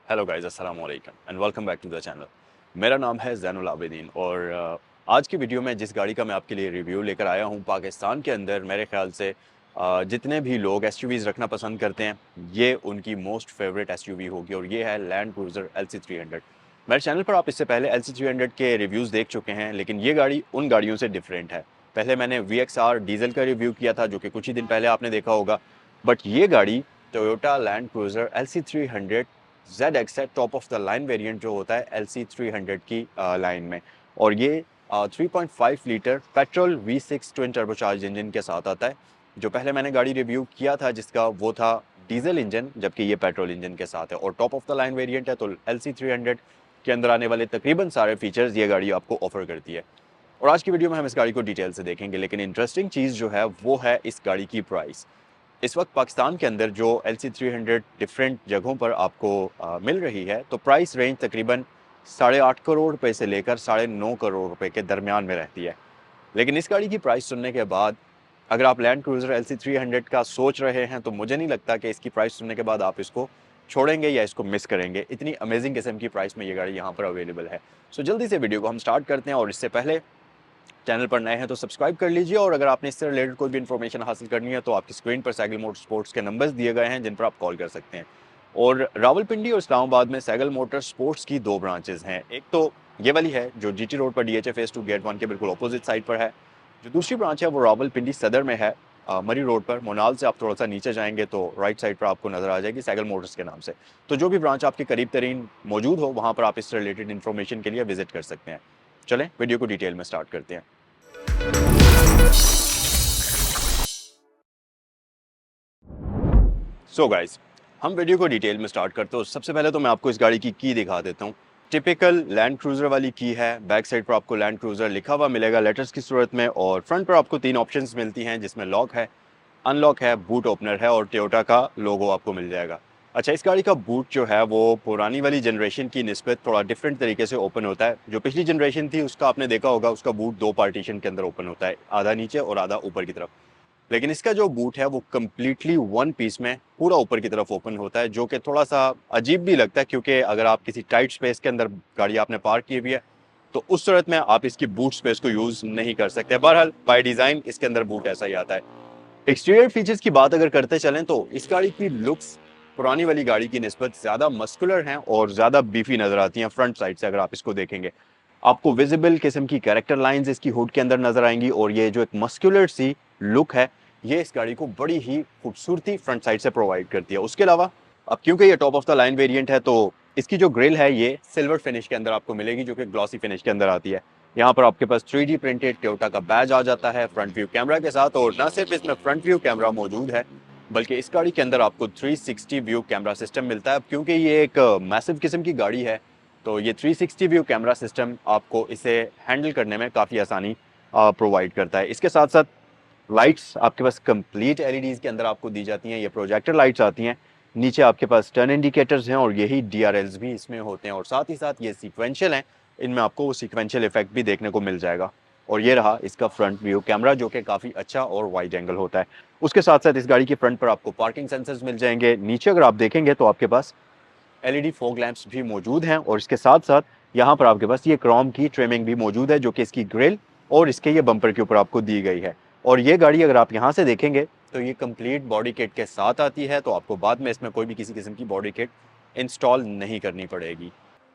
Hello guys, अस्सलाम वालेकुम and welcome back to the channel. मेरा नाम है ज़ैनुल आबिदीन और आज की वीडियो में जिस गाड़ी का मैं आपके लिए रिव्यू लेकर आया हूँ, पाकिस्तान के अंदर मेरे ख्याल से जितने भी लोग एसयूवीज़ रखना पसंद करते हैं, ये उनकी मोस्ट फेवरेट एसयूवी होगी और ये है लैंड क्रूज़र LC300। मेरे चैनल पर आप इससे पहले LC300 के रिव्यूज़ देख चुके हैं, लेकिन ये गाड़ी उन गाड़ियों से डिफरेंट है। पहले मैंने VXR डीजल का रिव्यू किया था, जो कि कुछ ही दिन पहले आपने देखा होगा, बट ये गाड़ी Toyota land cruiser LC300 ZX है, top of the line variant जो होता है LC300 की लाइन में। और ये 3.5 litre petrol V6 twin turbocharge engine के साथ आता है। जो पहले मैंने गाड़ी रिव्यू किया था जिसका वो था डीजल इंजन, जबकि ये पेट्रोल इंजन के साथ है और top of the line variant है। तो LC300 के अंदर आने वाले तकरीबन सारे फीचर्स ये गाड़ी आपको ऑफर करती है और आज की वीडियो में हम इस गाड़ी को डिटेल से देखेंगे। लेकिन इंटरेस्टिंग चीज़ जो है वो है इस गाड़ी की प्राइस। इस वक्त पाकिस्तान के अंदर जो LC300 डिफरेंट जगहों पर आपको मिल रही है, तो प्राइस रेंज तकरीबन 8.5 करोड़ रुपए से लेकर 9.5 करोड़ रुपए के दरमियान में रहती है। लेकिन इस गाड़ी की प्राइस सुनने के बाद अगर आप लैंड क्रूज़र LC300 का सोच रहे हैं, तो मुझे नहीं लगता कि इसकी प्राइस सुनने के बाद आप इसको छोड़ेंगे या इसको मिस करेंगे। इतनी अमेजिंग किस्म की प्राइस में ये गाड़ी यहाँ पर अवेलेबल है। सो जल्दी से वीडियो को हम स्टार्ट करते हैं और इससे पहले चैनल पर नए हैं तो सब्सक्राइब कर लीजिए और अगर आपने इससे रिलेटेड कोई भी इन्फॉर्मेशन हासिल करनी है तो आपकी स्क्रीन पर सैगल मोटर स्पोर्ट्स के नंबर्स दिए गए हैं जिन पर आप कॉल कर सकते हैं। और रावलपिंडी और इस्लामाबाद में सैगल मोटर स्पोर्ट्स की दो ब्रांचेज हैं। एक तो ये वाली है जो GT रोड पर DHA फेज 2 गेट 1 के बिल्कुल अपोजिट साइड पर है। जो दूसरी ब्रांच है वो रावलपिंडी सदर में है, मरी रोड पर। मोनाल से आप थोड़ा सा नीचे जाएंगे तो राइट साइड पर आपको नजर आ जाएगी सैगल मोटर्स के नाम से। तो जो भी ब्रांच आपके करीब तरीन मौजूद हो वहां पर आप इससे रिलेटेड इन्फॉर्मेशन के लिए विजिट कर सकते हैं। चलें वीडियो को डिटेल में स्टार्ट करते हैं। सो गाइस, हम वीडियो को डिटेल में स्टार्ट करते हैं। सबसे पहले तो मैं आपको इस गाड़ी की दिखा देता हूँ। टिपिकल लैंड क्रूज़र वाली की है। बैक साइड पर आपको लैंड क्रूज़र लिखा हुआ मिलेगा लेटर्स की सूरत में और फ्रंट पर आपको 3 ऑप्शंस मिलती हैं जिसमें लॉक है, अनलॉक है, बूट ओपनर है और टोयोटा का लोगो आपको मिल जाएगा। अच्छा, इस गाड़ी का बूट जो है वो पुरानी वाली जनरेशन की निस्बत थोड़ा डिफरेंट तरीके से ओपन होता है। जो पिछली जनरेशन थी उसका आपने देखा होगा, उसका बूट 2 पार्टीशन के अंदर ओपन होता है, आधा नीचे और आधा ऊपर की तरफ। लेकिन इसका जो बूट है वो कम्प्लीटली वन पीस में पूरा ऊपर की तरफ ओपन होता है, जो कि थोड़ा सा अजीब भी लगता है क्योंकि अगर आप किसी टाइट स्पेस के अंदर गाड़ी आपने पार्क की हुई है तो उस सूरत में आप इसकी बूट स्पेस को यूज नहीं कर सकते। बहरहाल बाय डिजाइन इसके अंदर बूट ऐसा ही आता है। एक्सटीरियर फीचर्स की बात अगर करते चलें तो इस गाड़ी की लुक्स पुरानी वाली गाड़ी की निस्बत ज्यादा मस्कुलर हैं और ज्यादा बीफी नजर आती हैं। फ्रंट साइड से अगर आप इसको देखेंगे आपको विजिबल किस्म की कैरेक्टर लाइंस इसकी हुड के अंदर नजर आएंगी और ये जो एक मस्कुलर सी लुक है ये इस गाड़ी को बड़ी ही खूबसूरती फ्रंट साइड से प्रोवाइड करती है। उसके अलावा अब क्योंकि ये top of the line variant है तो इसकी जो ग्रिल है ये सिल्वर फिनिश के अंदर आपको मिलेगी, जो कि ग्लॉसी फिनिश के अंदर आती है। यहाँ पर आपके पास 3D प्रिंटेड टोयोटा का बैज आ जाता है फ्रंट व्यू कैमरा के साथ। और न सिर्फ इसमें फ्रंट व्यू कैमरा मौजूद है बल्कि इस गाड़ी के अंदर आपको 360 व्यू कैमरा सिस्टम मिलता है। अब क्योंकि ये एक मैसिव किस्म की गाड़ी है तो ये 360 व्यू कैमरा सिस्टम आपको इसे हैंडल करने में काफ़ी आसानी प्रोवाइड करता है। इसके साथ साथ लाइट्स आपके पास कंप्लीट एलईडीज के अंदर आपको दी जाती हैं। ये प्रोजेक्टर लाइट्स आती हैं। नीचे आपके पास टर्न इंडिकेटर्स हैं और यही DRLs भी इसमें होते हैं और साथ ही साथ ये सीक्वेंशियल हैं। इनमें आपको वो सीक्वेंशियल इफेक्ट भी देखने को मिल जाएगा। और ये रहा इसका फ्रंट व्यू कैमरा जो कि काफ़ी अच्छा और वाइड एंगल होता है। उसके साथ साथ इस गाड़ी के फ्रंट पर आपको पार्किंग सेंसर्स मिल जाएंगे। नीचे अगर आप देखेंगे तो आपके पास LED फॉग लैंप्स भी मौजूद हैं और इसके साथ साथ यहाँ पर आपके पास ये क्रोम की ट्रिमिंग भी मौजूद है जो कि इसकी ग्रिल और इसके ये बम्पर के ऊपर आपको दी गई है। और ये गाड़ी अगर आप यहाँ से देखेंगे तो ये कंप्लीट बॉडी किट के साथ आती है, तो आपको बाद में इसमें कोई भी किसी किस्म की बॉडी किट इंस्टॉल नहीं करनी पड़ेगी।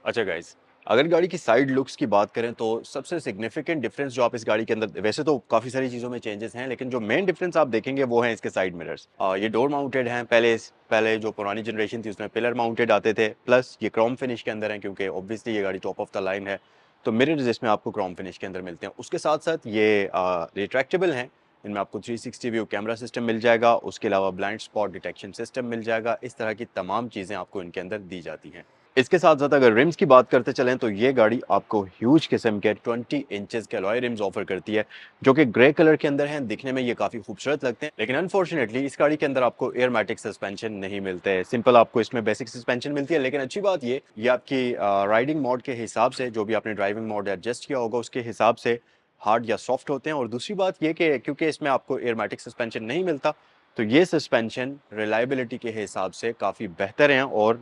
अच्छा गाइज, अगर गाड़ी की साइड लुक्स की बात करें तो सबसे सिग्निफिकेंट डिफरेंस जो आप इस गाड़ी के अंदर, वैसे तो काफ़ी सारी चीज़ों में चेंजेस हैं लेकिन जो मेन डिफरेंस आप देखेंगे वो है इसके साइड मिरर्स। ये डोर माउंटेड हैं। पहले जो पुरानी जनरेशन थी उसमें पिलर माउंटेड आते थे, प्लस ये क्रोम फिनिश के अंदर हैं क्योंकि ऑब्वियसली ये गाड़ी टॉप ऑफ द लाइन है तो मिरर्स इसमें आपको क्रोम फिनिश के अंदर मिलते हैं। उसके साथ साथ ये रिट्रैक्टेबल हैं। इनमें आपको 360 व्यू कैमरा सिस्टम मिल जाएगा। उसके अलावा ब्लाइंड स्पॉट डिटेक्शन सिस्टम मिल जाएगा। इस तरह की तमाम चीज़ें आपको इनके अंदर दी जाती हैं। इसके साथ साथ अगर रिम्स की बात करते चलें तो ये गाड़ी आपको ह्यूज किस्म के 20 इंचेस के अलॉय रिम्स ऑफर करती है जो कि ग्रे कलर के अंदर हैं। दिखने में ये काफ़ी खूबसूरत लगते हैं लेकिन अनफॉर्चुनेटली इस गाड़ी के अंदर आपको एयरमैटिक सस्पेंशन नहीं मिलते हैं। सिंपल आपको इसमें बेसिक सस्पेंशन मिलती है। लेकिन अच्छी बात ये आपकी राइडिंग मोड के हिसाब से, जो भी आपने ड्राइविंग मोड एडजस्ट किया होगा उसके हिसाब से हार्ड या सॉफ्ट होते हैं। और दूसरी बात ये कि क्योंकि इसमें आपको एयरमैटिक सस्पेंशन नहीं मिलता तो ये सस्पेंशन रिलायबिलिटी के हिसाब से काफ़ी बेहतर हैं और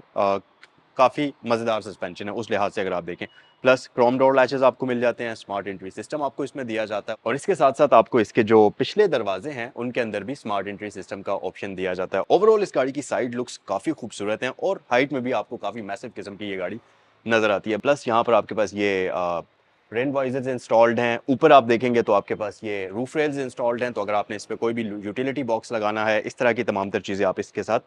काफ़ी मज़ेदार सस्पेंशन है उस लिहाज से अगर आप देखें। प्लस क्रोम डोर लैचेस आपको मिल जाते हैं, स्मार्ट एंट्री सिस्टम आपको इसमें दिया जाता है और इसके साथ साथ आपको इसके जो पिछले दरवाजे हैं उनके अंदर भी स्मार्ट एंट्री सिस्टम का ऑप्शन दिया जाता है। ओवरऑल इस गाड़ी की साइड लुक्स काफ़ी खूबसूरत हैं और हाइट में भी आपको काफ़ी मैसिव किस्म की ये गाड़ी नज़र आती है। प्लस यहाँ पर आपके पास ये रेन वाइजर्स इंस्टॉल्ड हैं। ऊपर आप देखेंगे तो आपके पास ये रूफ रेल्स इंस्टॉल्ड हैं, तो अगर आपने इस पर कोई भी यूटिलिटी बॉक्स लगाना है, इस तरह की तमाम तर चीज़ें आप इसके साथ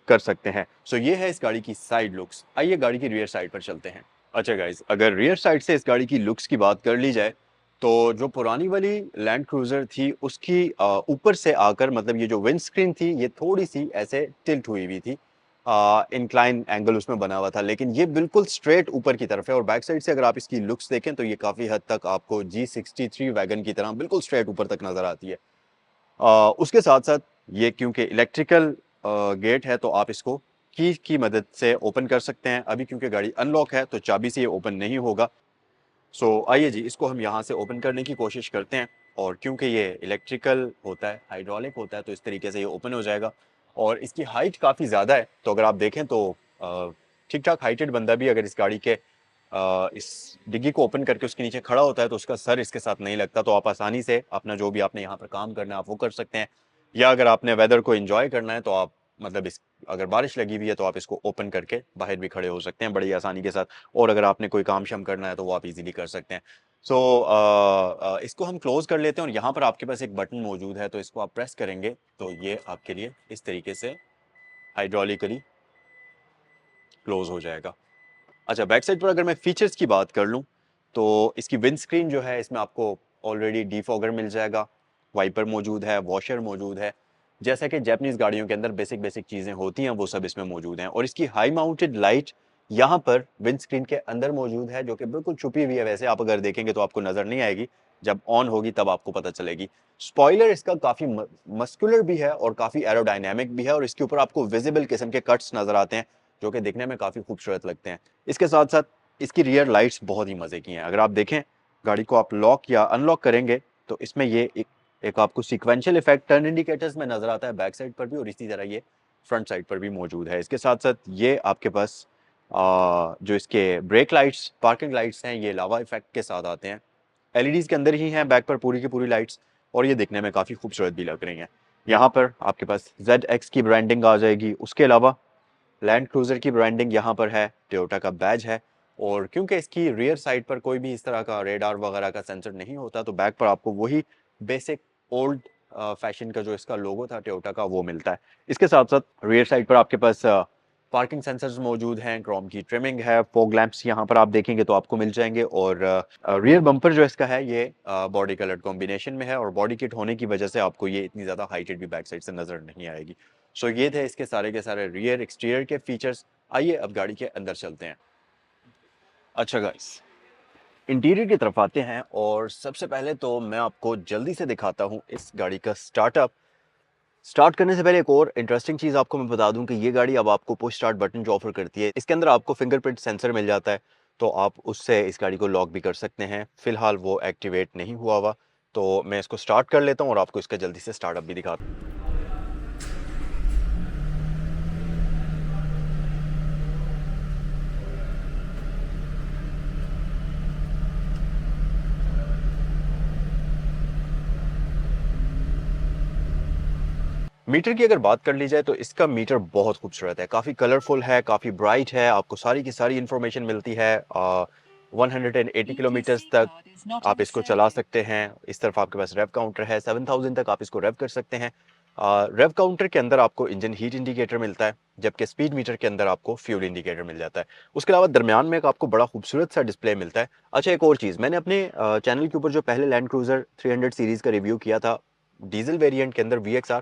कर सकते हैं। सो ये है इस गाड़ी की साइड लुक्स। आइए गाड़ी की रियर साइड पर चलते हैं। अच्छा गाइज, अगर रियर साइड से इस गाड़ी की लुक्स की बात कर ली जाए तो जो पुरानी वाली लैंड क्रूजर थी उसकी ऊपर से आकर मतलब ये जो विंड स्क्रीन थी ये थोड़ी सी ऐसे टिल्ट हुई हुई थी, इंक्लाइन एंगल उसमें बना हुआ था, लेकिन ये बिल्कुल स्ट्रेट ऊपर की तरफ है और बैक साइड से अगर आप इसकी लुक्स देखें तो ये काफ़ी हद तक आपको G63 वैगन की तरह बिल्कुल स्ट्रेट ऊपर तक नज़र आती है। उसके साथ साथ ये क्योंकि इलेक्ट्रिकल गेट है तो आप इसको की मदद से ओपन कर सकते हैं। अभी क्योंकि गाड़ी अनलॉक है तो चाबी से ये ओपन नहीं होगा। सो आइए जी, इसको हम यहाँ से ओपन करने की कोशिश करते हैं और क्योंकि ये इलेक्ट्रिकल होता है, हाइड्रोलिक होता है, तो इस तरीके से ये ओपन हो जाएगा और इसकी हाइट काफ़ी ज़्यादा है। तो अगर आप देखें तो ठीक ठाक हाइटेड बंदा भी अगर इस गाड़ी के इस डिग्गी को ओपन करके उसके नीचे खड़ा होता है तो उसका सर इसके साथ नहीं लगता, तो आप आसानी से अपना जो भी आपने यहाँ पर काम करना है आप वो कर सकते हैं। या अगर आपने वेदर को एंजॉय करना है तो आप मतलब इस अगर बारिश लगी हुई है तो आप इसको ओपन करके बाहर भी खड़े हो सकते हैं बड़ी आसानी के साथ, और अगर आपने कोई काम शाम करना है तो वो आप इजीली कर सकते हैं। सो इसको हम क्लोज कर लेते हैं और यहाँ पर आपके पास एक बटन मौजूद है, तो इसको आप प्रेस करेंगे तो ये आपके लिए इस तरीके से हाइड्रोलिकली क्लोज हो जाएगा। अच्छा, बैक साइड पर अगर मैं फीचर्स की बात कर लूँ तो इसकी विंड स्क्रीन जो है इसमें आपको ऑलरेडी डिफॉगर मिल जाएगा, वाइपर मौजूद है, वॉशर मौजूद है। जैसा कि जैपनीज गाड़ियों के अंदर बेसिक बेसिक चीज़ें होती हैं वो सब इसमें मौजूद हैं और इसकी हाई माउंटेड लाइट यहाँ पर विंड स्क्रीन के अंदर मौजूद है जो कि बिल्कुल छुपी हुई है। वैसे आप अगर देखेंगे तो आपको नज़र नहीं आएगी, जब ऑन होगी तब आपको पता चलेगी। स्पॉइलर इसका काफ़ी मस्कुलर भी है और काफ़ी एरोडायनेमिक भी है और इसके ऊपर आपको विजिबल किस्म के कट्स नज़र आते हैं जो कि दिखने में काफ़ी खूबसूरत लगते हैं। इसके साथ साथ इसकी रियर लाइट्स बहुत ही मज़े की हैं। अगर आप देखें गाड़ी को आप लॉक या अनलॉक करेंगे तो इसमें ये एक आपको सीक्वेंशियल इफेक्ट टर्न इंडिकेटर्स में नज़र आता है बैक साइड पर भी और इसी तरह ये फ्रंट साइड पर भी मौजूद है। इसके साथ साथ ये आपके पास जो इसके ब्रेक लाइट्स, पार्किंग लाइट्स हैं, ये लावा इफेक्ट के साथ आते हैं। एलईडीज़ के अंदर ही हैं बैक पर पूरी की पूरी लाइट्स और ये दिखने में काफ़ी खूबसूरत भी लग रही हैं। यहाँ पर आपके पास ZX की ब्रांडिंग आ जाएगी। उसके अलावा लैंड क्रूजर की ब्रांडिंग यहाँ पर है, टोयोटा का बैज है और क्योंकि इसकी रियर साइड पर कोई भी इस तरह का रेडार वगैरह का सेंसर नहीं होता तो बैक पर आपको वही बेसिक ओल्ड फैशन का जो इसका लोगो था टोयोटा का वो मिलता है। इसके साथ साथ रियर साइड पर आपके पास पार्किंग सेंसर्स मौजूद हैं, क्रोम की ट्रिमिंग है, फॉग लैंप्स यहाँ पर आप देखेंगे तो आपको मिल जाएंगे और रियर बम्पर जो इसका है ये बॉडी कलर कॉम्बिनेशन में है और बॉडी किट होने की वजह से आपको ये इतनी ज़्यादा हाइटेड भी बैक साइड से नज़र नहीं आएगी। सो ये थे इसके सारे के सारे रियर एक्सटीरियर के फीचर्स। आइए अब गाड़ी के अंदर चलते हैं। अच्छा गाइस, इंटीरियर की तरफ आते हैं और सबसे पहले तो मैं आपको जल्दी से दिखाता हूँ इस गाड़ी का स्टार्टअप। स्टार्ट करने से पहले एक और इंटरेस्टिंग चीज़ आपको मैं बता दूं कि ये गाड़ी अब आपको पुश स्टार्ट बटन जो ऑफर करती है इसके अंदर आपको फिंगरप्रिंट सेंसर मिल जाता है, तो आप उससे इस गाड़ी को लॉक भी कर सकते हैं। फिलहाल वो एक्टिवेट नहीं हुआ हुआ, तो मैं इसको स्टार्ट कर लेता हूँ और आपको इसका जल्दी से स्टार्टअप भी दिखाता हूँ। मीटर की अगर बात कर ली जाए तो इसका मीटर बहुत खूबसूरत है, काफ़ी कलरफुल है, काफ़ी ब्राइट है, आपको सारी की सारी इंफॉर्मेशन मिलती है। 180 किलोमीटर्स तक आप इसको चला सकते हैं। इस तरफ आपके पास रेव काउंटर है, 7000 तक आप इसको रेव कर सकते हैं। रेव काउंटर के अंदर आपको इंजन हीट इंडिकेटर मिलता है, जबकि स्पीड मीटर के अंदर आपको फ्यूल इंडिकेटर मिल जाता है। उसके अलावा दरमियान में एक आपको बड़ा खूबसूरत सा डिस्प्ले मिलता है। अच्छा, एक और चीज़, मैंने अपने चैनल के ऊपर जो पहले लैंड क्रूजर 300 सीरीज़ का रिव्यू किया था डीजल वेरिएंट के अंदर VXR,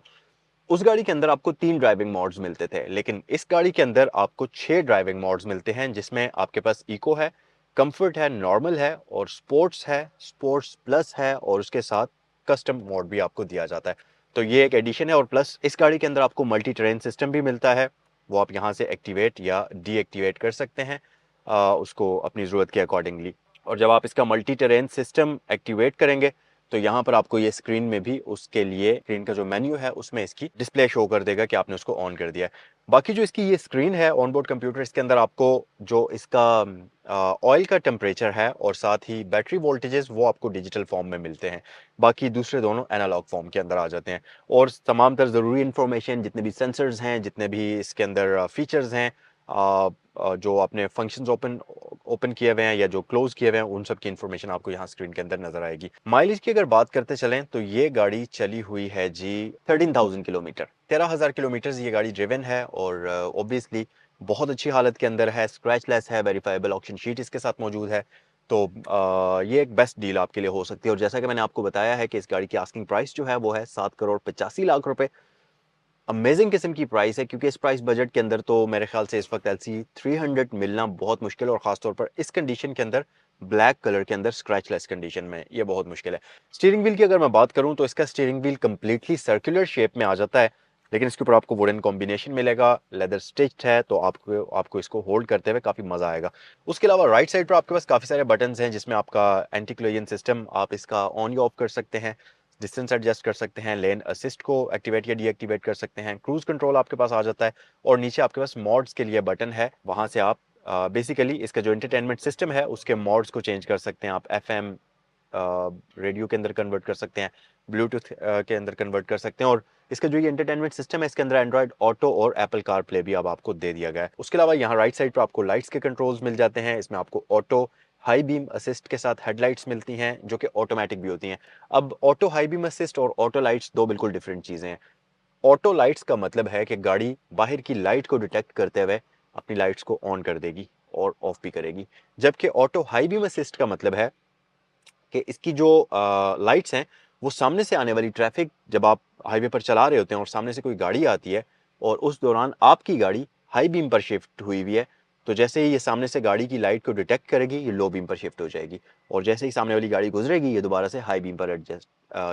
उस गाड़ी के अंदर आपको 3 ड्राइविंग मोड्स मिलते थे, लेकिन इस गाड़ी के अंदर आपको 6 ड्राइविंग मोड्स मिलते हैं, जिसमें आपके पास इको है, कंफर्ट है, नॉर्मल है और स्पोर्ट्स है, स्पोर्ट्स प्लस है और उसके साथ कस्टम मोड भी आपको दिया जाता है। तो ये एक एडिशन है और प्लस इस गाड़ी के अंदर आपको मल्टी टेरेन सिस्टम भी मिलता है, वो आप यहाँ से एक्टिवेट या डीएक्टिवेट कर सकते हैं उसको अपनी ज़रूरत के अकॉर्डिंगली। और जब आप इसका मल्टी टेरेन सिस्टम एक्टिवेट करेंगे तो यहाँ पर आपको ये स्क्रीन में भी उसके लिए स्क्रीन का जो मेन्यू है उसमें इसकी डिस्प्ले शो कर देगा कि आपने उसको ऑन कर दिया है। बाकी जो इसकी ये स्क्रीन है ऑनबोर्ड कंप्यूटर, इसके अंदर आपको जो इसका ऑयल का टेम्परेचर है और साथ ही बैटरी वोल्टेजेस वो आपको डिजिटल फॉर्म में मिलते हैं। बाकी दूसरे दोनों एनालॉग फॉर्म के अंदर आ जाते हैं और तमाम तर ज़रूरी इन्फॉर्मेशन, जितने भी सेंसर्स हैं, जितने भी इसके अंदर फीचर्स हैं, जो आपने फंक्शंस ओपन ओपन किए हुए हैं या जो क्लोज किए हुए हैं, उन सब की इन्फॉर्मेशन आपको यहाँ स्क्रीन के अंदर नजर आएगी। माइलेज की अगर बात करते चलें तो ये गाड़ी चली हुई है जी 13,000 किलोमीटर, 13,000 किलोमीटर ये गाड़ी ड्रिवन है और ऑब्वियसली बहुत अच्छी हालत के अंदर है, स्क्रैचलेस है, वेरीफाइबल ऑप्शन शीट इसके साथ मौजूद है। तो ये एक बेस्ट डील आपके लिए हो सकती है। और जैसा कि मैंने आपको बताया है कि इस गाड़ी की आस्किंग प्राइस जो है वो है 7,85,00,000 रुपए। अमेजिंग किस्म की प्राइस है, क्योंकि इस प्राइस बजट के अंदर तो मेरे ख्याल से इस वक्त LC 300 मिलना बहुत मुश्किल है, और खासतौर पर इस कंडीशन के अंदर, ब्लैक कलर के अंदर, स्क्रैचलेस कंडीशन में, ये बहुत मुश्किल है। स्टीयरिंग व्हील की अगर मैं बात करूं तो इसका steering wheel completely circular shape में आ जाता है, लेकिन इसके ऊपर आपको वुडन कॉम्बिनेशन मिलेगा, लेदर स्टिच्ड है, तो आपको इसको होल्ड करते हुए काफी मजा आएगा। उसके अलावा राइट साइड पर आपके पास काफी सारे बटन्स हैं, जिसमें आपका एंटी कोलिजन सिस्टम, आप इसका ऑन या ऑफ कर सकते हैं, डिस्टेंस एडजस्ट कर सकते हैं, लेन असिस्ट को एक्टिवेट या डीएक्टिवेट कर सकते हैं, क्रूज कंट्रोल आपके पास आ जाता है, और नीचे आपके पास मॉड्स के लिए बटन है, वहां से आप बेसिकली इसका जो एंटरटेनमेंट सिस्टम है उसके मॉड्स को चेंज कर सकते हैं। आप FM रेडियो के अंदर कन्वर्ट कर सकते हैं, ब्लूटूथ के अंदर कन्वर्ट कर सकते हैं, और इसका जो ये एंटरटेनमेंट सिस्टम है इसके अंदर एंड्रॉइड ऑटो और एप्पल कार प्ले भी अब आपको दे दिया गया है। उसके अलावा यहाँ राइट साइड पर आपको लाइट्स के कंट्रोल्स मिल जाते हैं, इसमें आपको ऑटो हाई बीम असिस्ट के साथ हेडलाइट्स मिलती हैं, जो कि ऑटोमेटिक भी होती हैं। अब ऑटो हाई बीम असिस्ट और ऑटो लाइट्स दो बिल्कुल डिफरेंट चीजें हैं। ऑटो लाइट्स का मतलब है कि गाड़ी बाहर की लाइट को डिटेक्ट करते हुए अपनी लाइट्स को ऑन कर देगी और ऑफ भी करेगी, जबकि ऑटो हाई बीम असिस्ट का मतलब है कि इसकी जो लाइट्स हैं वो सामने से आने वाली ट्रैफिक, जब आप हाईवे पर चला रहे होते हैं और सामने से कोई गाड़ी आती है और उस दौरान आपकी गाड़ी हाई बीम पर शिफ्ट हुई हुई है, तो जैसे ही ये सामने से गाड़ी की लाइट को डिटेक्ट करेगी, ये लो बीम पर शिफ्ट हो जाएगी, और जैसे ही सामने वाली गाड़ी गुजरेगी ये दोबारा से हाई बीम पर एडजस्ट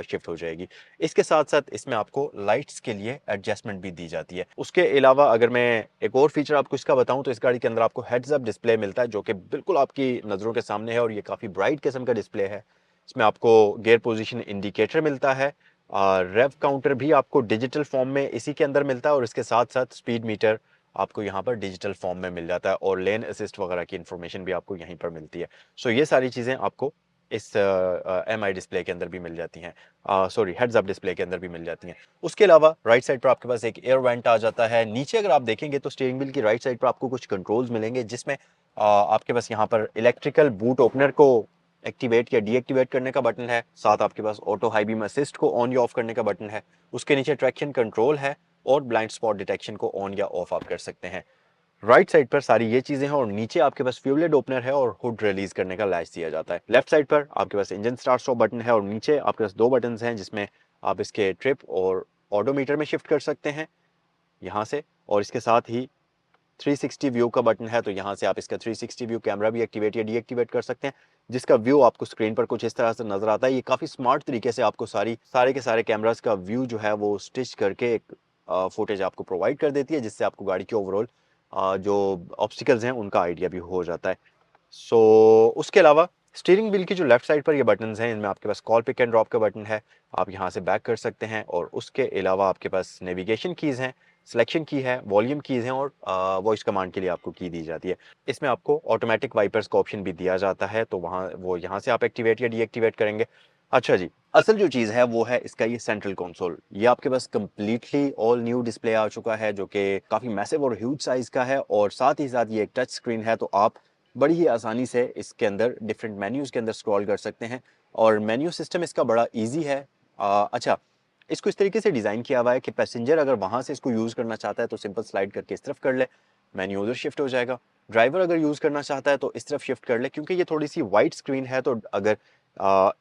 शिफ्ट हो जाएगी। इसके साथ साथ इसमें आपको लाइट्स के लिए एडजस्टमेंट भी दी जाती है। उसके अलावा अगर मैं एक और फीचर आपको इसका बताऊं तो इस गाड़ी के अंदर आपको हेड्स अप डिस्प्ले मिलता है, जो कि बिल्कुल आपकी नज़रों के सामने है और ये काफ़ी ब्राइट किस्म का डिस्प्ले है। इसमें आपको गियर पोजीशन इंडिकेटर मिलता है, रेव काउंटर भी आपको डिजिटल फॉर्म में इसी के अंदर मिलता है, और इसके साथ साथ स्पीड मीटर आपको यहाँ पर डिजिटल फॉर्म में मिल जाता है, और लेन असिस्ट वगैरह की इन्फॉर्मेशन भी आपको यहीं पर मिलती है। सो ये सारी चीज़ें आपको इस MI डिस्प्ले के अंदर भी मिल जाती हैं, सॉरी हेड्स अप डिस्प्ले के अंदर भी मिल जाती हैं। उसके अलावा राइट साइड पर आपके पास एक एयर वेंट आ जाता है। नीचे अगर आप देखेंगे तो स्टीयरिंग व्हील की राइट साइड पर आपको कुछ कंट्रोल्स मिलेंगे, जिसमें आपके पास यहाँ पर इलेक्ट्रिकल बूट ओपनर को एक्टिवेट या डीएक्टिवेट करने का बटन है, साथ आपके पास ऑटो हाई बीम असिस्ट को ऑन या ऑफ करने का बटन है, उसके नीचे ट्रैक्शन कंट्रोल है, और ब्लाइंड स्पॉट डिटेक्शन को ऑन या ऑफ आप कर सकते हैं। राइट साइड पर सारी ये चीजें हैं, और नीचे आपके पास फ्यूल लिड ओपनर है और हुड रिलीज करने का लैच दिया जाता है। लेफ्ट साइड पर आपके पास इंजन स्टार्ट स्टॉप बटन है, और नीचे आपके पास दो बटन हैं, जिसमें आप इसके ट्रिप और ऑडोमीटर में शिफ्ट कर सकते हैं यहाँ से, और इसके साथ ही 360 व्यू का बटन है, तो यहाँ से आप इसका 360 व्यू कैमरा भी एक्टिवेट या डीएक्टिवेट कर सकते हैं, जिसका व्यू आपको स्क्रीन पर कुछ इस तरह से नजर आता है। ये काफी स्मार्ट तरीके से आपको सारे के सारे कैमरास का व्यू जो है वो स्टिच करके एक फुटेज आपको प्रोवाइड कर देती है, जिससे आपको गाड़ी के ओवरऑल जो ऑब्स्टिकल्स हैं उनका आइडिया भी हो जाता है। सो उसके अलावा स्टीयरिंग व्हील की जो लेफ्ट साइड पर ये बटन्स हैं, इनमें आपके पास कॉल पिक एंड ड्रॉप का बटन है, आप यहाँ से बैक कर सकते हैं, और उसके अलावा आपके पास नेविगेशन कीज़ हैं, सिलेक्शन की है, वॉल्यूम कीज़ हैं, और वॉइस कमांड के लिए आपको की दी जाती है। इसमें आपको ऑटोमेटिक वाइपर्स का ऑप्शन भी दिया जाता है, तो वो यहाँ से आप एक्टिवेट या डीएक्टिवेट करेंगे। अच्छा जी, असल जो चीज़ है वो है इसका ये सेंट्रल कंसोल। ये आपके पास कंप्लीटली ऑल न्यू डिस्प्ले आ चुका है, जो कि काफ़ी मैसिव और ह्यूज साइज़ का है, और साथ ही साथ ये एक टच स्क्रीन है, तो आप बड़ी ही आसानी से इसके अंदर डिफरेंट मेन्यूज़ के अंदर स्क्रॉल कर सकते हैं, और मेन्यू सिस्टम इसका बड़ा ईजी है। अच्छा, इसको इस तरीके से डिज़ाइन किया हुआ है कि पैसेंजर अगर वहाँ से इसको यूज़ करना चाहता है तो सिंपल स्लाइड करके इस तरफ कर ले, मेन्यू उधर शिफ्ट हो जाएगा। ड्राइवर अगर यूज़ करना चाहता है तो इस तरफ शिफ्ट कर ले, क्योंकि ये थोड़ी सी वाइड स्क्रीन है, तो अगर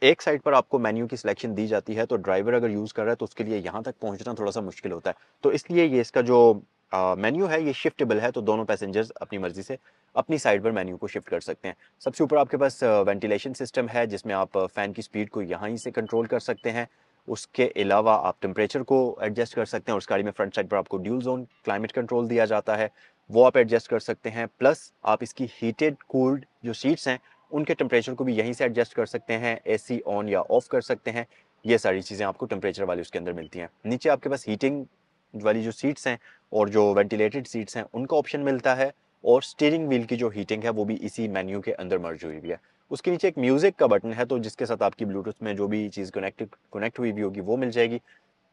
एक साइड पर आपको मेन्यू की सिलेक्शन दी जाती है, तो ड्राइवर अगर यूज़ कर रहा है तो उसके लिए यहाँ तक पहुँचना थोड़ा सा मुश्किल होता है। तो इसलिए ये इसका जो मेन्यू है ये शिफ्टेबल है, तो दोनों पैसेंजर्स अपनी मर्जी से अपनी साइड पर मेन्यू को शिफ्ट कर सकते हैं। सबसे ऊपर आपके पास वेंटिलेशन सिस्टम है, जिसमें आप फ़ैन की स्पीड को यहाँ ही से कंट्रोल कर सकते हैं। उसके अलावा आप टेम्परेचर को एडजस्ट कर सकते हैं, और उस गाड़ी में फ्रंट साइड पर आपको ड्यूल जोन क्लाइमेट कंट्रोल दिया जाता है, वो आप एडजस्ट कर सकते हैं। प्लस आप इसकी हीटेड कूल्ड जो सीट्स हैं उनके टेम्परेचर को भी यहीं से एडजस्ट कर सकते हैं, AC ऑन या ऑफ कर सकते हैं। ये सारी चीज़ें आपको टेम्परेचर वाली उसके अंदर मिलती हैं। नीचे आपके पास हीटिंग वाली जो सीट्स हैं और जो वेंटिलेटेड सीट्स हैं उनका ऑप्शन मिलता है, और स्टीयरिंग व्हील की जो हीटिंग है वो भी इसी मेन्यू के अंदर मर्ज हुई हुई है। उसके नीचे एक म्यूजिक का बटन है, तो जिसके साथ आपकी ब्लूटूथ में जो भी चीज़ कनेक्ट हुई भी होगी वो मिल जाएगी।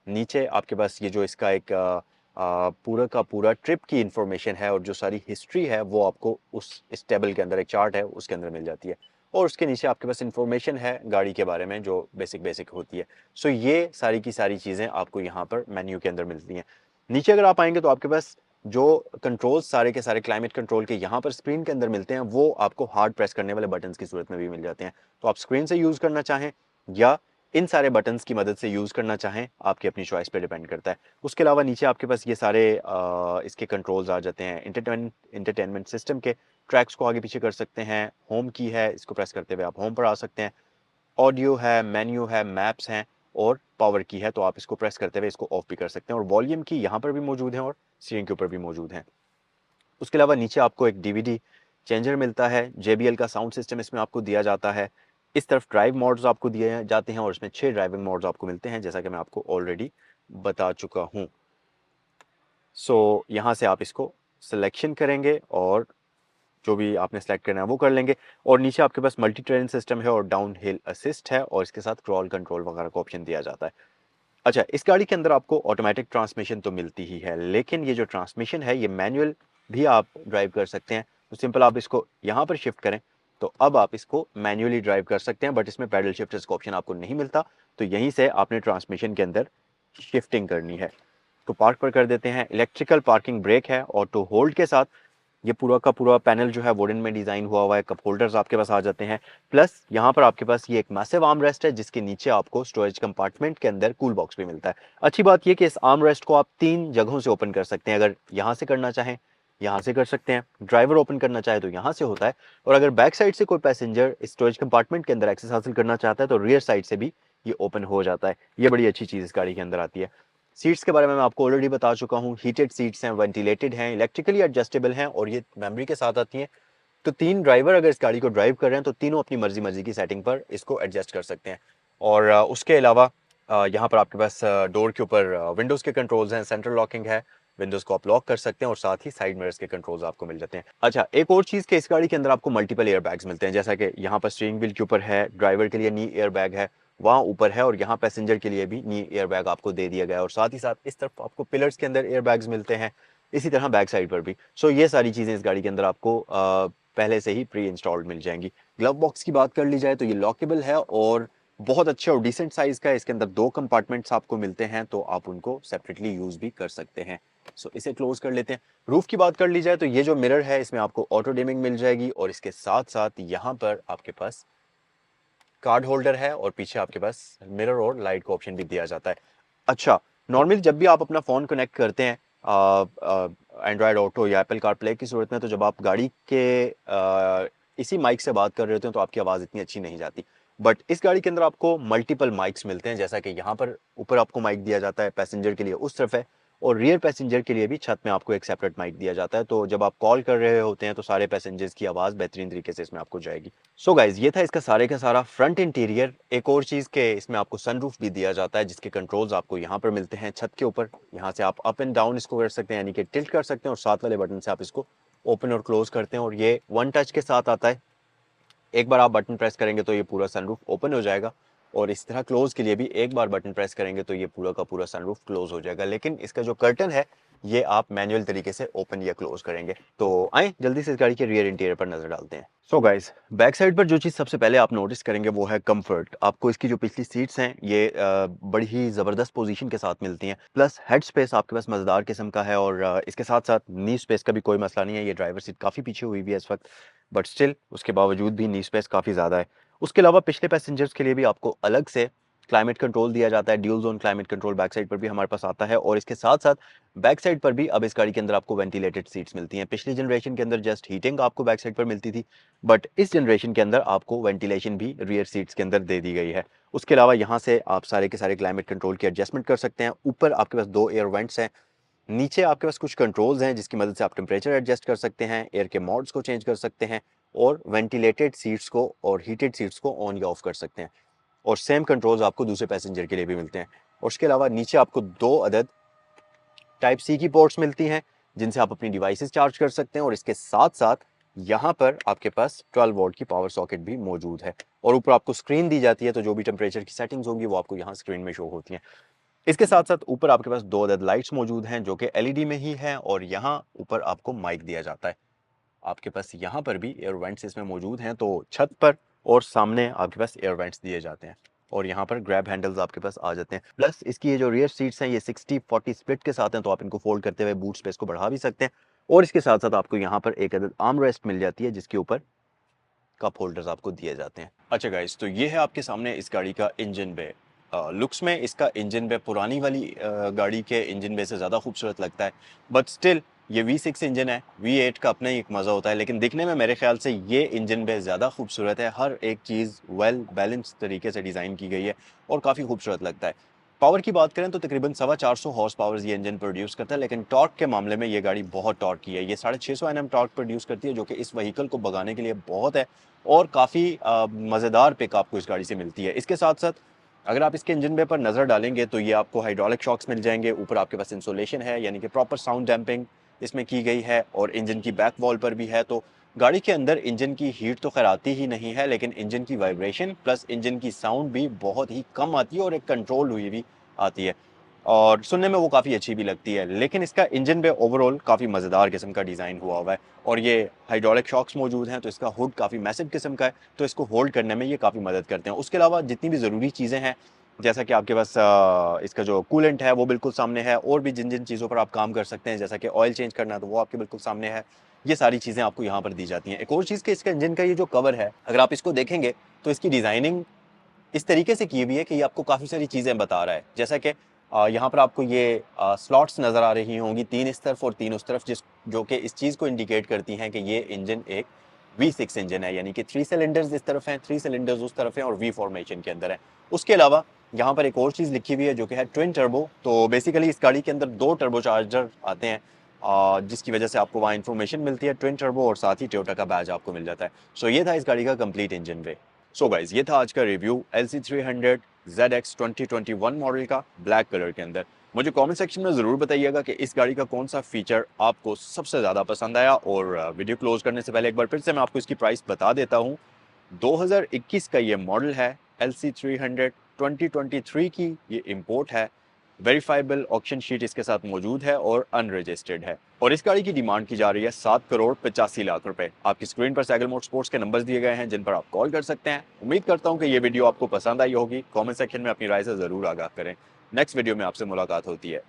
नीचे आपके पास ये जो इसका एक पूरा का पूरा ट्रिप की इंफॉर्मेशन है और जो सारी हिस्ट्री है वो आपको इस टेबल के अंदर, एक चार्ट है उसके अंदर मिल जाती है। और उसके नीचे आपके पास इंफॉर्मेशन है गाड़ी के बारे में जो बेसिक होती है। सो ये सारी की सारी चीज़ें आपको यहाँ पर मेन्यू के अंदर मिलती हैं। नीचे अगर आप आएंगे तो आपके पास जो कंट्रोल्स सारे के सारे क्लाइमेट कंट्रोल के यहाँ पर स्क्रीन के अंदर मिलते हैं, वो आपको हार्ड प्रेस करने वाले बटन्स की सूरत में भी मिल जाते हैं। तो आप स्क्रीन से यूज़ करना चाहें या इन सारे बटन्स की मदद से यूज़ करना चाहें, आपकी अपनी चॉइस पे डिपेंड करता है। उसके अलावा नीचे आपके पास ये सारे इसके कंट्रोल्स आ जाते हैं। इंटरटेनमेंट सिस्टम के ट्रैक्स को आगे पीछे कर सकते हैं। होम की है, इसको प्रेस करते हुए आप होम पर आ सकते हैं। ऑडियो है, मेन्यू है, मैप्स हैं और पावर की है, तो आप इसको प्रेस करते हुए इसको ऑफ भी कर सकते हैं। और वॉल्यूम की यहाँ पर भी मौजूद है और स्टीयरिंग के ऊपर भी मौजूद है। उसके अलावा नीचे आपको एक डीवीडी चेंजर मिलता है। JBL का साउंड सिस्टम इसमें आपको दिया जाता है। इस तरफ ड्राइव मोड्स आपको दिए जाते हैं और इसमें 6 ड्राइविंग मोड्स आपको मिलते हैं, जैसा कि मैं आपको ऑलरेडी बता चुका हूँ। यहाँ से आप इसको सिलेक्शन करेंगे और जो भी आपने सेलेक्ट करना है वो कर लेंगे। और नीचे आपके पास मल्टी ट्रेन सिस्टम है और डाउन हिल असिस्ट है, और इसके साथ क्रॉल कंट्रोल वगैरह का ऑप्शन दिया जाता है। अच्छा, इस गाड़ी के अंदर आपको ऑटोमेटिक ट्रांसमिशन तो मिलती ही है, लेकिन ये जो ट्रांसमिशन है ये मैनुअल भी आप ड्राइव कर सकते हैं। तो सिंपल आप इसको यहाँ पर शिफ्ट करें तो अब आप इसको मैन्युअली ड्राइव कर सकते हैं, बट इसमें पैडल शिफ्टर्स का ऑप्शन आपको नहीं मिलता। तो यहीं से आपने ट्रांसमिशन के अंदर शिफ्टिंग करनी है। तो पार्क पर कर देते हैं। इलेक्ट्रिकल पार्किंग ब्रेक है ऑटो होल्ड के साथ। ये पूरा का पूरा पैनल जो है वुडन में डिजाइन हुआ हुआ है। कप होल्डर्स आपके पास आ जाते हैं, प्लस यहाँ पर आपके पास ये एक मैसिव आर्म रेस्ट है जिसके नीचे आपको स्टोरेज कंपार्टमेंट के अंदर कूल बॉक्स भी मिलता है। अच्छी बात ये कि इस आर्म रेस्ट को आप 3 जगहों से ओपन कर सकते हैं। अगर यहाँ से करना चाहें यहाँ से कर सकते हैं, ड्राइवर ओपन करना चाहे तो यहाँ से होता है, और अगर बैक साइड से कोई पैसेंजर स्टोरेज कंपार्टमेंट के अंदर एक्सेस हासिल करना चाहता है तो रियर साइड से भी ये ओपन हो जाता है। ये बड़ी अच्छी चीज़ इस गाड़ी के अंदर आती है। सीट्स के बारे में मैं आपको ऑलरेडी बता चुका हूँ। हीटेड सीट्स हैं, वेंटिलेटेड हैं, इलेक्ट्रिकली एडजस्टेबल हैं और ये मेमोरी के साथ आती हैं। तो 3 ड्राइवर अगर इस गाड़ी को ड्राइव कर रहे हैं तो तीनों अपनी मर्जी मर्जी की सेटिंग पर इसको एडजस्ट कर सकते हैं। और उसके अलावा यहाँ पर आपके पास डोर के ऊपर विंडोज़ के कंट्रोल्स हैं, सेंट्रल लॉकिंग है, विंडोज़ को आप लॉक कर सकते हैं और साथ ही साइड मिरर्स के कंट्रोल्स आपको मिल जाते हैं। अच्छा, एक और चीज़ कि इस गाड़ी के अंदर आपको मल्टीपल एयर बैग्स मिलते हैं, जैसा कि यहाँ पर स्टीयरिंग व्हील के ऊपर है, ड्राइवर के लिए नी एयर बैग है, वहाँ ऊपर है, और यहाँ पैसेंजर के लिए भी नी एयर बैग आपको दे दिया गया है, और साथ ही साथ इस तरफ आपको पिलर्स के अंदर एयर बैग्स मिलते हैं, इसी तरह बैक साइड पर भी। ये सारी चीज़ें इस गाड़ी के अंदर आपको पहले से ही प्री इंस्टॉल्ड मिल जाएंगी। ग्लव बॉक्स की बात कर ली जाए तो ये लॉकेबल है और बहुत अच्छे और डिसेंट साइज का है। इसके अंदर 2 कंपार्टमेंट्स आपको मिलते हैं, तो आप उनको सेपरेटली यूज भी कर सकते हैं। इसे क्लोज कर लेते हैं। रूफ की बात कर ली जाए तो ये जो मिरर है इसमें आपको ऑटो डिमिंग मिल जाएगी, और इसके साथ साथ यहाँ पर आपके पास कार्ड होल्डर है और पीछे आपके पास मिरर और लाइट का ऑप्शन भी दिया जाता है। अच्छा, नॉर्मली जब भी आप अपना फ़ोन कनेक्ट करते हैं एंड्रॉयड ऑटो या एप्पल कार प्ले की सूरत में, तो जब आप गाड़ी के इसी माइक से बात कर रहे होते हैं तो आपकी आवाज़ इतनी अच्छी नहीं जाती। बट इस गाड़ी के अंदर आपको मल्टीपल माइक्स मिलते हैं, जैसा कि यहाँ पर ऊपर आपको माइक दिया जाता है, पैसेंजर के लिए उस तरफ है, और रियर पैसेंजर के लिए भी छत में आपको एक सेपरेट माइक दिया जाता है। तो जब आप कॉल कर रहे होते हैं तो सारे पैसेंजर्स की आवाज़ बेहतरीन तरीके से इसमें आपको जाएगी। गाइज, ये था इसका सारे का सारा फ्रंट इंटीरियर। एक और चीज़ के इसमें आपको सनरूफ भी दिया जाता है, जिसके कंट्रोल्स आपको यहाँ पर मिलते हैं छत के ऊपर। यहाँ से आप अप एंड डाउन इसको कर सकते हैं, यानी कि टिल्ट कर सकते हैं, और साथ वाले बटन से आप इसको ओपन और क्लोज करते हैं, और ये वन टच के साथ आता है। एक बार आप बटन प्रेस करेंगे तो ये पूरा सनरूफ ओपन हो जाएगा, और इस तरह क्लोज के लिए भी एक बार बटन प्रेस करेंगे तो ये पूरा का पूरा सनरूफ क्लोज हो जाएगा। लेकिन इसका जो कर्टन है ये आप मैनुअल तरीके से ओपन या क्लोज करेंगे। तो आए जल्दी से इस गाड़ी के रियर इंटीरियर पर नजर डालते हैं। गाइस, बैक साइड पर जो चीज़ सबसे पहले आप नोटिस करेंगे वो है कंफर्ट। आपको इसकी जो पिछली सीट्स हैं ये बड़ी ही ज़बरदस्त पोजीशन के साथ मिलती हैं, प्लस हेड स्पेस आपके पास मज़ेदार किस्म का है, और इसके साथ साथ नी स्पेस का भी कोई मसला नहीं है। ये ड्राइवर सीट काफ़ी पीछे हुई भी है इस वक्त, बट स्टिल उसके बावजूद भी नी स्पेस काफ़ी ज़्यादा है। उसके अलावा पिछले पैसेंजर्स के लिए भी आपको अलग से क्लाइमेट कंट्रोल दिया जाता है। Dual zone climate control back side पर भी हमारे पास आता है, और इसके साथ साथ बैक साइड पर भी अब इस गाड़ी के अंदर आपको वेंटिलेटेड सीट्स मिलती हैं। पिछली जनरेशन के अंदर जस्ट हीटिंग आपको बैक साइड पर मिलती थी, बट इस जनरेशन के अंदर आपको वेंटिलेशन भी रियर सीट्स के अंदर दे दी गई है। उसके अलावा यहाँ से आप सारे के सारे क्लाइमेट कंट्रोल की एडजस्टमेंट कर सकते हैं। ऊपर आपके पास 2 एयर वेंट्स हैं, नीचे आपके पास कुछ कंट्रोल्स हैं जिसकी मदद से आप टेम्परेचर एडजस्ट कर सकते हैं, एयर के मोड्स को चेंज कर सकते हैं, और वेंटिलेटेड सीट्स को और हीटेड सीट्स को ऑन या ऑफ कर सकते हैं। और सेम कंट्रोल्स आपको दूसरे पैसेंजर के लिए भी मिलते हैं। और उसके अलावा नीचे आपको 2 अदद टाइप सी की पोर्ट्स मिलती हैं जिनसे आप अपनी डिवाइसेस चार्ज कर सकते हैं, और इसके साथ साथ यहाँ पर आपके पास 12 वोल्ट की पावर सॉकेट भी मौजूद है, और ऊपर आपको स्क्रीन दी जाती है, तो जो भी टेम्परेचर की सेटिंग्स होंगी वो आपको यहाँ स्क्रीन में शो होती हैं। इसके साथ साथ ऊपर आपके पास 2 अदद लाइट्स मौजूद हैं जो कि एलईडी में ही है, और यहाँ ऊपर आपको माइक दिया जाता है। आपके पास यहाँ पर भी एयर वेंट्स इसमें मौजूद हैं, तो छत पर और सामने आपके पास एयर वेंट्स दिए जाते हैं, और यहाँ पर ग्रैब हैंडल्स आपके पास आ जाते हैं। प्लस इसकी ये जो रियर सीट्स हैं ये 60-40 स्प्लिट के साथ हैं, तो आप इनको फोल्ड करते हुए बूट स्पेस को बढ़ा भी सकते हैं, और इसके साथ साथ आपको यहाँ पर एक अदद आर्म रेस्ट मिल जाती है जिसके ऊपर कप होल्डर्स आपको दिए जाते हैं। अच्छा गाइस, तो ये है आपके सामने इस गाड़ी का इंजन बे। लुक्स में इसका इंजन बे पुरानी वाली गाड़ी के इंजन बे से ज़्यादा खूबसूरत लगता है, बट स्टिल ये V6 इंजन है, V8 का अपना ही एक मज़ा होता है, लेकिन दिखने में मेरे ख्याल से ये इंजन बे ज़्यादा खूबसूरत है। हर एक चीज़ वेल बैलेंस तरीके से डिज़ाइन की गई है और काफ़ी खूबसूरत लगता है। पावर की बात करें तो तकरीबन 450 हॉर्स पावर ये इंजन प्रोड्यूस करता है, लेकिन टॉर्क के मामले में ये गाड़ी बहुत टॉर्क की है। ये 650 Nm टॉर्क प्रोड्यूस करती है, जो कि इस व्हीकल को भगाने के लिए बहुत है, और काफ़ी मज़ेदार पिक आपको इस गाड़ी से मिलती है। इसके साथ साथ अगर आप इसके इंजन बे पर नज़र डालेंगे तो ये आपको हाइड्रोलिक शॉक्स मिल जाएंगे, ऊपर आपके पास इंसुलेशन है, यानी कि प्रॉपर साउंड डैम्पिंग इसमें की गई है, और इंजन की बैक वॉल पर भी है। तो गाड़ी के अंदर इंजन की हीट तो खैर आती ही नहीं है, लेकिन इंजन की वाइब्रेशन प्लस इंजन की साउंड भी बहुत ही कम आती है, और एक कंट्रोल हुई भी आती है, और सुनने में वो काफ़ी अच्छी भी लगती है। लेकिन इसका इंजन पे ओवरऑल काफ़ी मज़ेदार किस्म का डिज़ाइन हुआ है, और ये हाइड्रोलिक शॉक्स मौजूद हैं, तो इसका हुड काफ़ी मैसिव किस्म का है, तो इसको होल्ड करने में ये काफ़ी मदद करते हैं। उसके अलावा जितनी भी ज़रूरी चीज़ें हैं, जैसा कि आपके पास इसका जो कूलेंट है वो बिल्कुल सामने है, और भी जिन जिन चीज़ों पर आप काम कर सकते हैं जैसा कि ऑयल चेंज करना है तो वो आपके बिल्कुल सामने है। ये सारी चीज़ें आपको यहाँ पर दी जाती हैं। एक और चीज़ कि इसका इंजन का ये जो कवर है, अगर आप इसको देखेंगे तो इसकी डिज़ाइनिंग इस तरीके से की हुई है कि ये आपको काफ़ी सारी चीज़ें बता रहा है। जैसा कि यहाँ पर आपको ये स्लॉट्स नज़र आ रही होंगी, 3 इस तरफ और 3 उस तरफ, जो कि इस चीज़ को इंडिकेट करती हैं कि ये इंजन एक V6 इंजन है, यानी कि 3 सिलेंडर्स इस तरफ हैं, 3 सिलेंडर्स उस तरफ हैं, और V फॉर्मेशन के अंदर है। उसके अलावा यहाँ पर एक और चीज़ लिखी हुई है जो कि है ट्विन टर्बो। तो बेसिकली इस गाड़ी के अंदर 2 टर्बोचार्जर आते हैं, जिसकी वजह से आपको वहाँ इन्फॉर्मेशन मिलती है ट्विन टर्बो, और साथ ही टोयोटा का बैज आपको मिल जाता है। सो ये था इस गाड़ी का कंप्लीट इंजन वे। सो गाइज, ये था आज का रिव्यू LC300 ZX 2021 मॉडल का ब्लैक कलर के अंदर। मुझे कमेंट सेक्शन में ज़रूर बताइएगा कि इस गाड़ी का कौन सा फीचर आपको सबसे ज़्यादा पसंद आया, और वीडियो क्लोज करने से पहले एक बार फिर से मैं आपको इसकी प्राइस बता देता हूँ। 2021 का ये मॉडल है, LC300 2023 की ये इंपोर्ट है, वेरीफाइबल ऑक्शन शीट इसके साथ मौजूद है और अनरजिस्टर्ड है, और इस गाड़ी की डिमांड की जा रही है 7 करोड़ 85 लाख रुपए। आपकी स्क्रीन पर सैगल मोटरस्पोर्ट्स के नंबर्स दिए गए हैं जिन पर आप कॉल कर सकते हैं। उम्मीद करता हूं कि ये वीडियो आपको पसंद आई होगी। कमेंट सेक्शन में अपनी राय से जरूर आगाह करें। नेक्स्ट वीडियो में आपसे मुलाकात होती है।